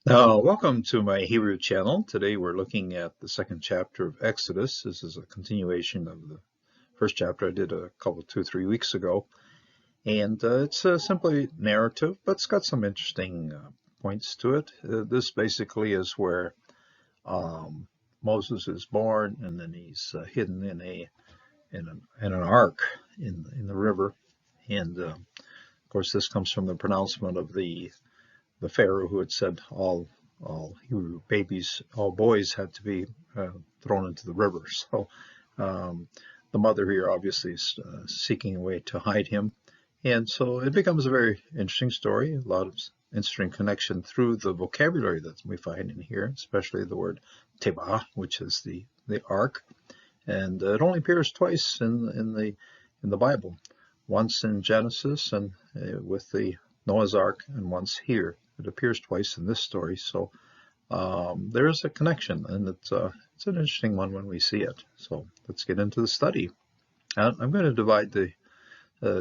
Welcome to my Hebrew channel. Today we're looking at the second chapter of Exodus. This is a continuation of the first chapter I did a couple, 2, 3 weeks ago. And it's simply narrative, but it's got some interesting points to it. This basically is where Moses is born, and then he's hidden in an ark in the river. And of course, this comes from the pronouncement of the Pharaoh who had said all Hebrew babies, all boys had to be thrown into the river. So the mother here obviously is seeking a way to hide him. And so it becomes a very interesting story, a lot of interesting connection through the vocabulary that we find in here, especially the word teba, which is the ark. And it only appears twice in the Bible, once in Genesis and with the Noah's Ark, and once here. It appears twice in this story, so there is a connection, and it's an interesting one when we see it. So let's get into the study. I'm going to divide the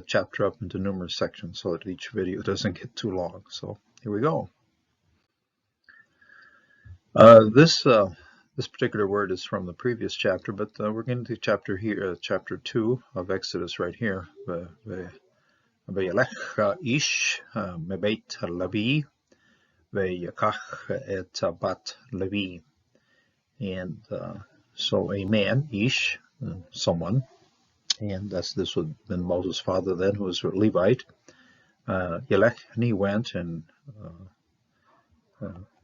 chapter up into numerous sections so that each video doesn't get too long. So here we go. This particular word is from the previous chapter, but we're getting to chapter here, chapter 2 of Exodus right here. וילך איש מבית לוי ויקח את בת לוי. And so a man, ish, someone, and this would have been Moses' father then, who was a Levite. Yelech, and he went and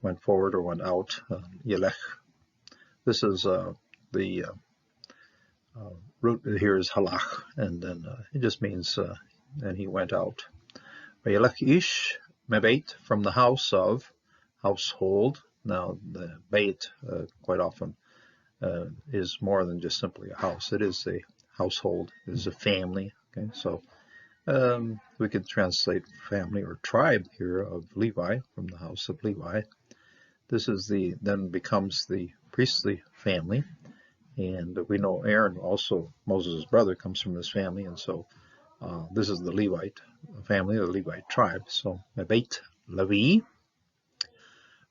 went forward or went out. Yelech. This is the root here is halach, and then it just means and he went out. Vayelech ish mebeit, from the house of, household. Now the beit quite often is more than just simply a house. It is a household, it is a family. Okay, so we could translate family or tribe here of Levi, from the house of Levi. This is then becomes the priestly family, and we know Aaron, also Moses' brother, comes from this family, and so this is the Levite family, the Levite tribe. So Mebeit Levi,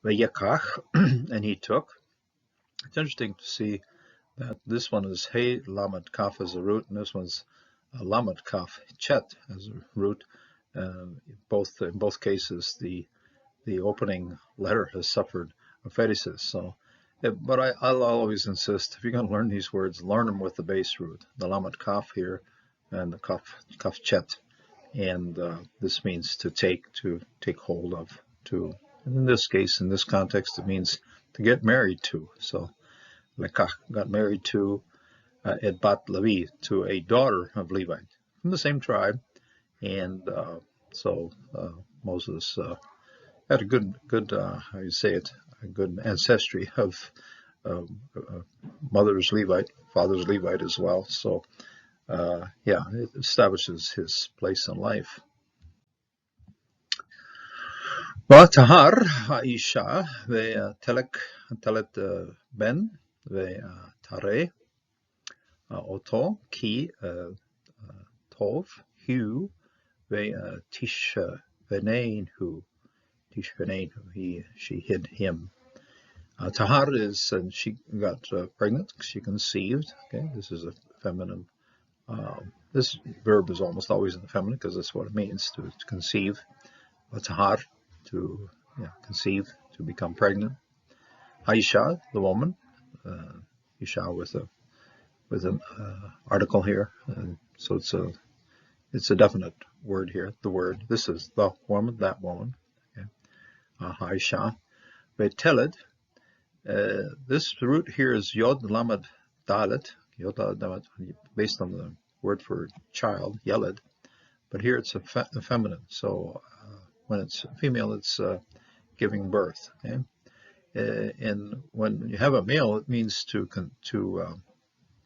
Vayakach, and he took. It's interesting to see that this one is Hey Lamed Kaf as a root, and this one's Lamed Kaf Chet as a root. In both cases, the opening letter has suffered apheresis. So, but I'll always insist, if you're going to learn these words, learn them with the base root, the Lamed Kaf here, and the kaf chet, and this means to take hold of, to, and in this case, in this context, it means to get married to. So Lekach got married to et bat Levi, to a daughter of Levi from the same tribe, and so Moses had a good how you say it, a good ancestry of mother's Levite, father's Levite as well. So it establishes his place in life. ותהר האישה ותלת בן ותרא אותו כי טוב הוא ותשבנהו. She hid him. Tahar is, and she got pregnant, she conceived. Okay, this is a feminine. This verb is almost always in the feminine because that's what it means, to conceive. Tahar, to conceive, to become pregnant. Aisha, the woman. Isha with an article here, so it's a definite word here. The word. This is the woman, that woman. Okay. Aisha. Veteled. This root here is Yod Lamed Dalet. Based on the word for child, Yeled, but here it's a feminine. So when it's female, it's giving birth. Okay? And when you have a male, it means to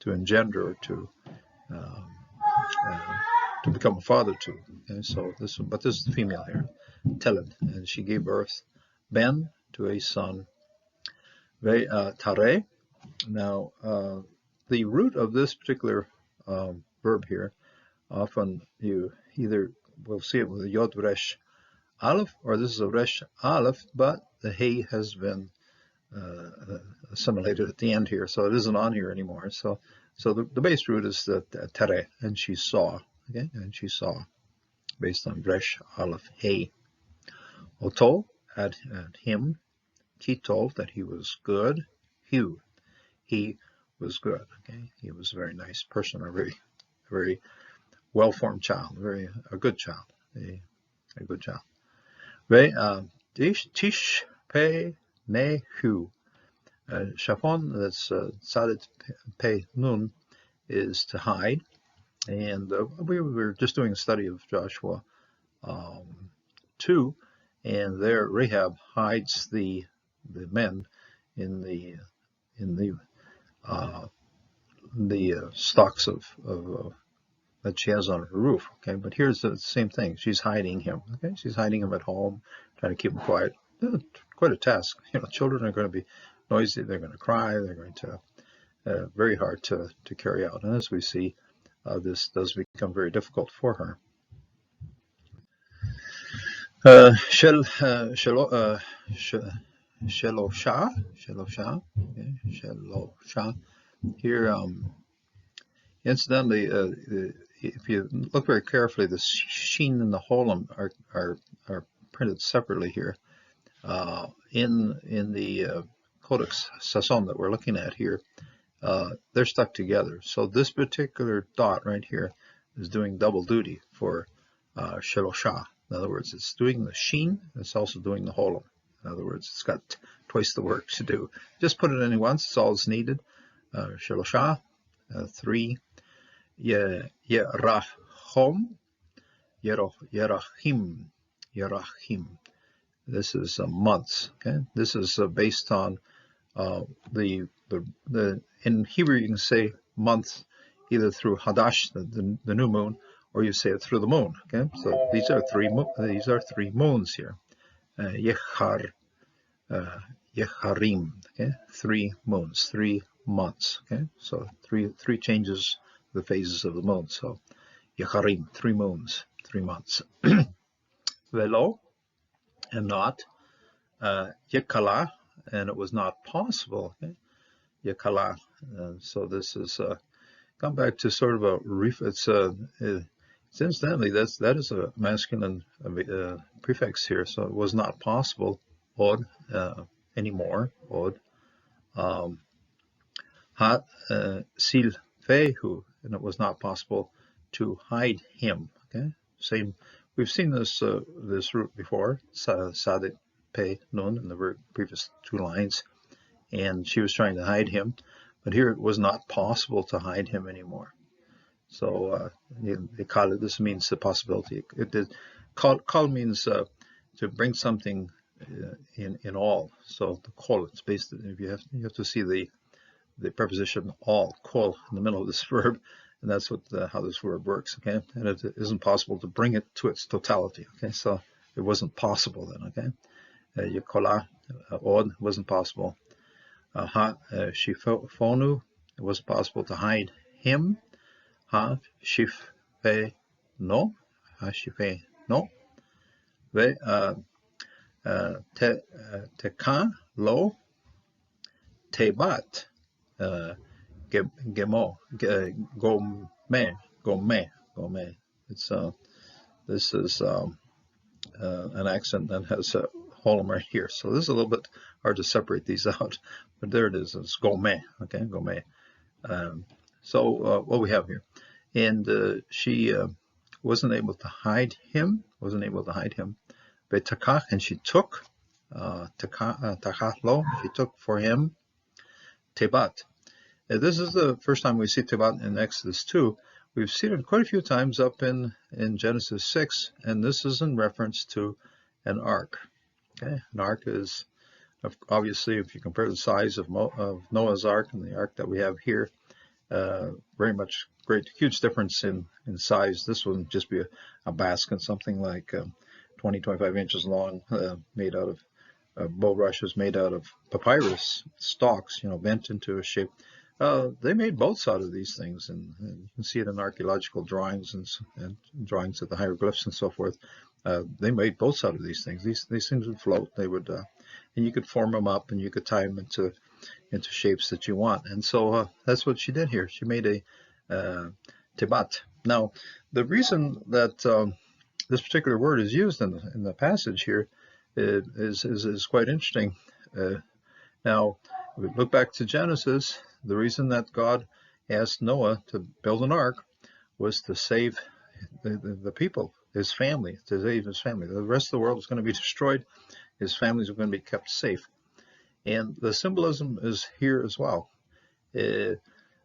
engender, or to become a father to. Okay? So this is the female here, Teled, and she gave birth Ben to a son. Tare. Now the root of this particular verb here, often you either will see it with a Yod Resh Aleph, or this is a Resh Aleph, but the hay has been assimilated at the end here, so it isn't on here anymore. So the base root is the tere, and she saw. Okay, and she saw, based on resh aleph hay. Oto, at him. Kito, that he was good. Hu, he was good. Okay, he was a very nice person, a very well-formed child, a good child, a good child. Tish pe ne hu. Shafon, that's sadet pe nun, is to hide. And we were just doing a study of Joshua 2, and there Rahab hides the men in the stalks of that she has on her roof. Okay, but here's the same thing. She's hiding him. Okay, she's hiding him at home, trying to keep him quiet. Quite a task. Children are going to be noisy. They're going to cry. They're going to very hard to carry out. And as we see, this does become very difficult for her. Shelosha. Here, incidentally, if you look very carefully, the sheen and the holum are printed separately here. In the Codex Sasson that we're looking at here, they're stuck together. So this particular dot right here is doing double duty for Shelosha. In other words, it's doing the sheen, it's also doing the holum. In other words, it's got twice the work to do. Just put it in once, it's all that's needed. Shelosha, 3. Yerachom, Yerachim. This is months. Okay, this is based on the in Hebrew you can say month either through Hadash, the new moon, or you say it through the moon. Okay, so these are three moons here. Yecharim. Okay, 3 moons, 3 months. Okay, so three changes the phases of the moon. So Yecharim, 3 moons, 3 months. Velo, and not. Yekala, and it was not possible. Okay? Yekala. So this is come back to sort of a it's incidentally that is a masculine prefix here. So it was not possible. Od anymore. Od. Hat sil fehu, and it was not possible to hide him. Okay, same. We've seen this root before. Sadet pe nun in the previous 2 lines, and she was trying to hide him, but here it was not possible to hide him anymore. So they call it. This means the possibility. Kal means to bring something in all. So the kol, it's based. If you have to see the preposition all, kol, in the middle of this verb, and that's what how this verb works. Okay, and it isn't possible to bring it to its totality. Okay, so it wasn't possible then. Okay, Yekola, od, wasn't possible. Ha shifonu, it wasn't possible to hide him. Ha shife no, Ve teka lo tebat. Gome. It's this is an accent that has a holum right here. So this is a little bit hard to separate these out, but there it is. It's gome. Okay, gome. So what we have here, and she wasn't able to hide him. But takach, and she took takachlo. She took for him tebat. This is the first time we see Tebat in Exodus 2. We've seen it quite a few times up in Genesis 6, and this is in reference to an ark. Okay? An ark is, obviously, if you compare the size of Noah's ark and the ark that we have here, very much huge difference in size. This would just be a basket, something like 20-25 inches long, made out of bulrushes, made out of papyrus stalks, bent into a shape. They made boats out of these things, and you can see it in archaeological drawings and drawings of the hieroglyphs and so forth. They made boats out of these things. These things would float. They would and you could form them up, and you could tie them into shapes that you want. And so that's what she did here. She made a tebat. Now, the reason that this particular word is used in the passage here is quite interesting. Now, if we look back to Genesis, the reason that God asked Noah to build an ark was to save the people, his family, to save his family. The rest of the world was going to be destroyed. His families were going to be kept safe. And the symbolism is here as well. There's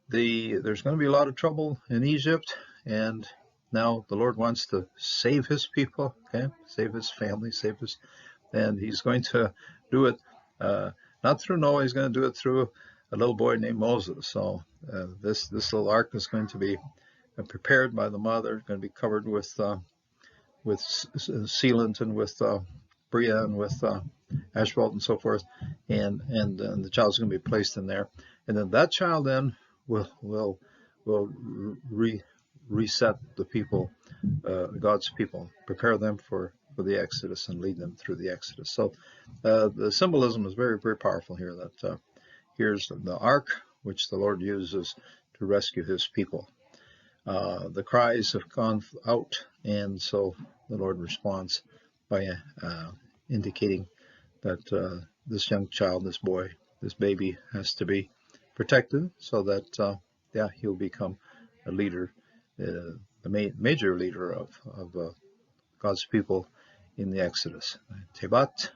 going to be a lot of trouble in Egypt, and now the Lord wants to save his people, okay, save his family, and he's going to do it not through Noah. He's going to do it through a little boy named Moses. So this little ark is going to be prepared by the mother, going to be covered with sealant and with bria and with asphalt and so forth, and the child's going to be placed in there, and then that child then will reset the people, God's people, prepare them for the Exodus and lead them through the Exodus. So the symbolism is very, very powerful here. That here's the ark which the Lord uses to rescue his people. The cries have gone out, and so the Lord responds by indicating that this young child, this boy, this baby has to be protected, so that he'll become a leader, the major leader of God's people in the Exodus. Tebat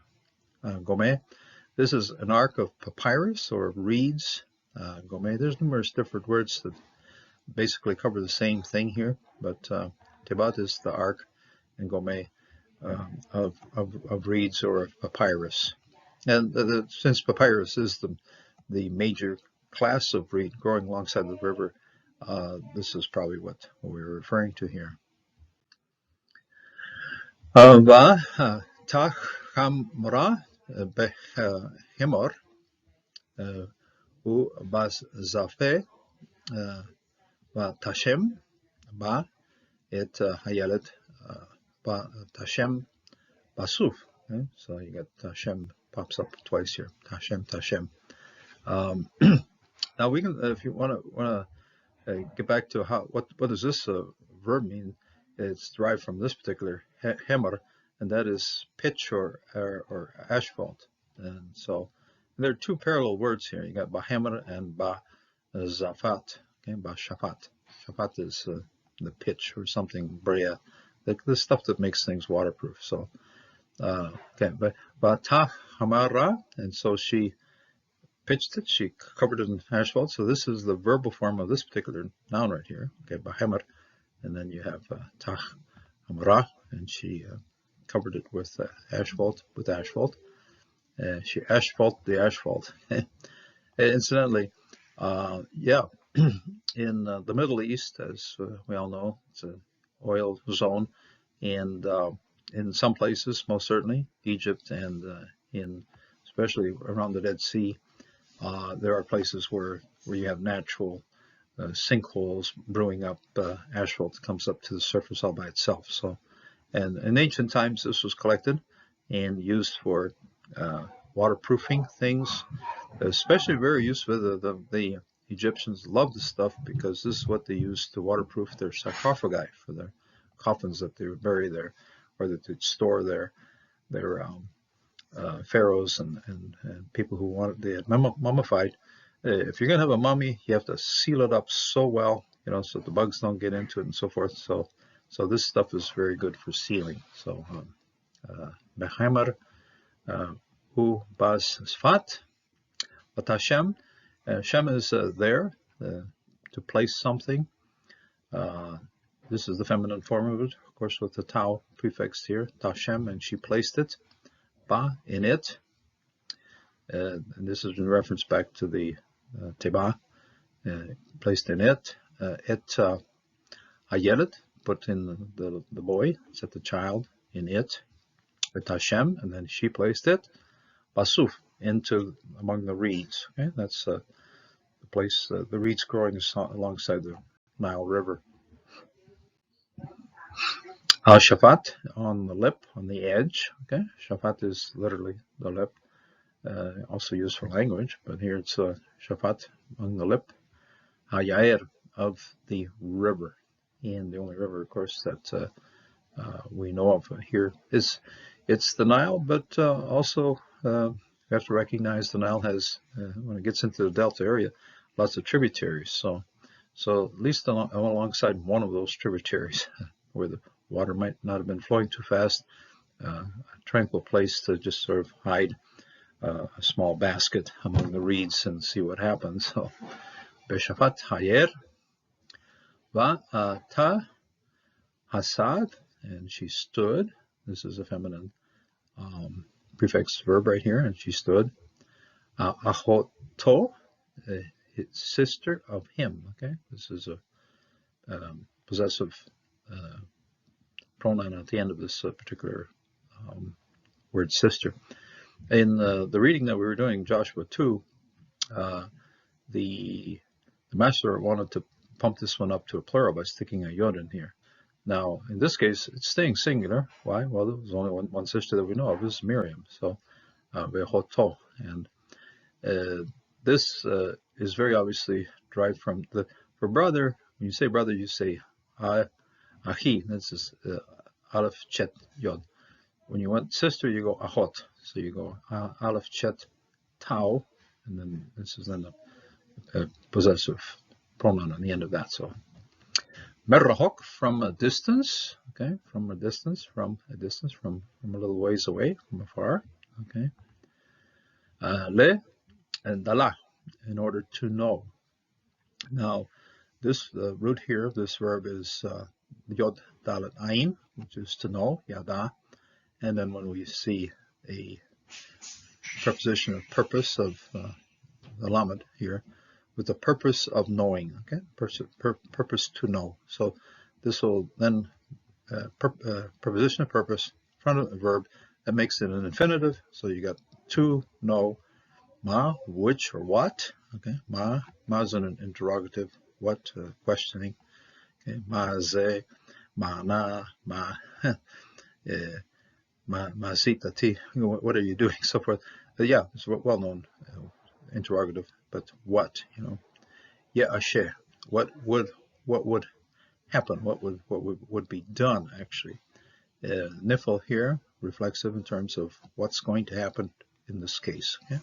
Gomeh. This is an ark of papyrus or reeds. Gomeh. There's numerous different words that basically cover the same thing here, but Tebat is the ark, and Gomeh of reeds or of papyrus. And since papyrus is the major class of reed growing alongside the river, this is probably what we're referring to here. Va tachamra behemor u bas zafe va tashem ba et hayalet ba tashem basuf. Okay? So you got tashem pops up twice here. Tashem. Now we can, if you want to get back to what does this verb mean? It's derived from this particular hemer, and that is pitch or asphalt. And so there are two parallel words here. You got bahemer and ba zafat. Okay, ba shafat. Shafat is the pitch or something, bria, the stuff that makes things waterproof. So okay, but ta hamara, and so she pitched it, she covered it in asphalt. So this is the verbal form of this particular noun right here. Okay, bahemer, and then you have ta hamara, and she covered it with asphalt. She asphalt the asphalt. Incidentally, in the Middle East, as we all know, it's an oil zone, and in some places, most certainly, Egypt, and especially around the Dead Sea, there are places where you have natural sinkholes brewing up asphalt that comes up to the surface all by itself. So, and in ancient times, this was collected and used for waterproofing things, especially very useful. The Egyptians loved this stuff because this is what they used to waterproof their sarcophagi, for their coffins that they would bury there, or that they'd store their pharaohs and people who they had mummified. If you're going to have a mummy, you have to seal it up so well, so the bugs don't get into it and so forth. So this stuff is very good for sealing. So Behemer hu bas sfat, but Hashem. Shem is there to place something. This is the feminine form of it, of course, with the tau prefix here, Tashem, and she placed it, ba, in it. And this is in reference back to the teba, placed in it. Hayelet, put in the boy, set the child in it. Tashem, and then she placed it. Basuf, among the reeds. Okay, that's the place, the reeds growing alongside the Nile River. Shafat, on the lip, on the edge. Okay, Shafat is literally the lip. also used for language, but here it's Shafat, on the lip, Hayair, of the river. And the only river, of course, that we know of here is it's the Nile, but also you have to recognize the Nile has, when it gets into the delta area, lots of tributaries. So at least alongside one of those tributaries, where the water might not have been flowing too fast, a tranquil place to just sort of hide a small basket among the reeds and see what happens. So, Beshafat Hayer Va Ta Hasad, and she stood. This is a feminine prefix verb right here, and she stood. Ahoto, sister of him. Okay, this is a possessive pronoun at the end of this particular word, sister. In the reading that we were doing, Joshua 2, the master wanted to pump this one up to a plural by sticking a yod in here. Now, in this case, it's staying singular. Why? Well, there was only one sister that we know of, is Miriam. So, Vehoto. And this is very obviously derived from for brother. When you say brother, you say ahi. This is aleph chet yod. When you want sister, you go ahot. So you go aleph chet tau, and then this is then a possessive pronoun on the end of that. So merahok, from a distance. Okay, from a distance, from a little ways away, from afar. Okay. Le and dala, in order to know. Now, this root here of this verb is yod dalet ayin, which is to know, yada. And then when we see a preposition of purpose of the lamed here, with the purpose of knowing, okay, purpose to know. So this will then preposition of purpose, front of the verb, that makes it an infinitive. So you got to know, ma, which or what. Okay, ma is an interrogative, what, questioning. Okay, ma ze, ma na, ma. Masitati, what are you doing? So forth. Yeah, it's a well-known interrogative. But what, Asher, what would happen? What would be done actually? Nifl here, reflexive in terms of what's going to happen in this case. Okay?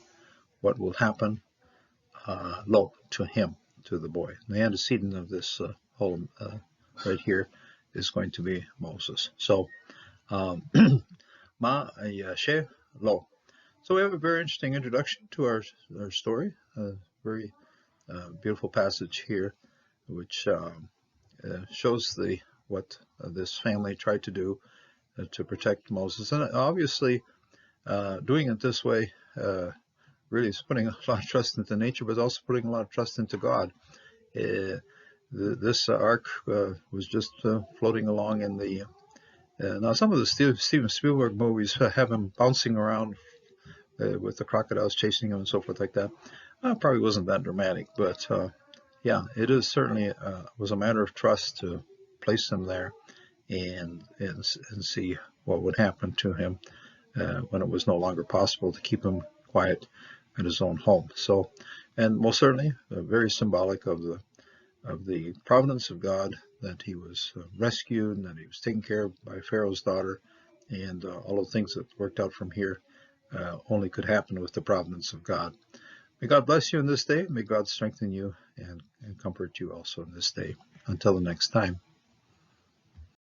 What will happen? Lo, to him, to the boy. The antecedent of this whole right here is going to be Moses. So. Ma Yashe Lo. So we have a very interesting introduction to our story. A very beautiful passage here, which shows what this family tried to do to protect Moses. And obviously, doing it this way really is putting a lot of trust into nature, but also putting a lot of trust into God. This ark was just floating along in the now, some of the Steven Spielberg movies have him bouncing around with the crocodiles chasing him and so forth like that. Probably wasn't that dramatic, but yeah, it is certainly was a matter of trust to place him there and see what would happen to him when it was no longer possible to keep him quiet at his own home. So, and most certainly very symbolic of the providence of God, that he was rescued and that he was taken care of by Pharaoh's daughter, and all of the things that worked out from here only could happen with the providence of God. May God bless you in this day. May God strengthen you and comfort you also in this day. Until the next time.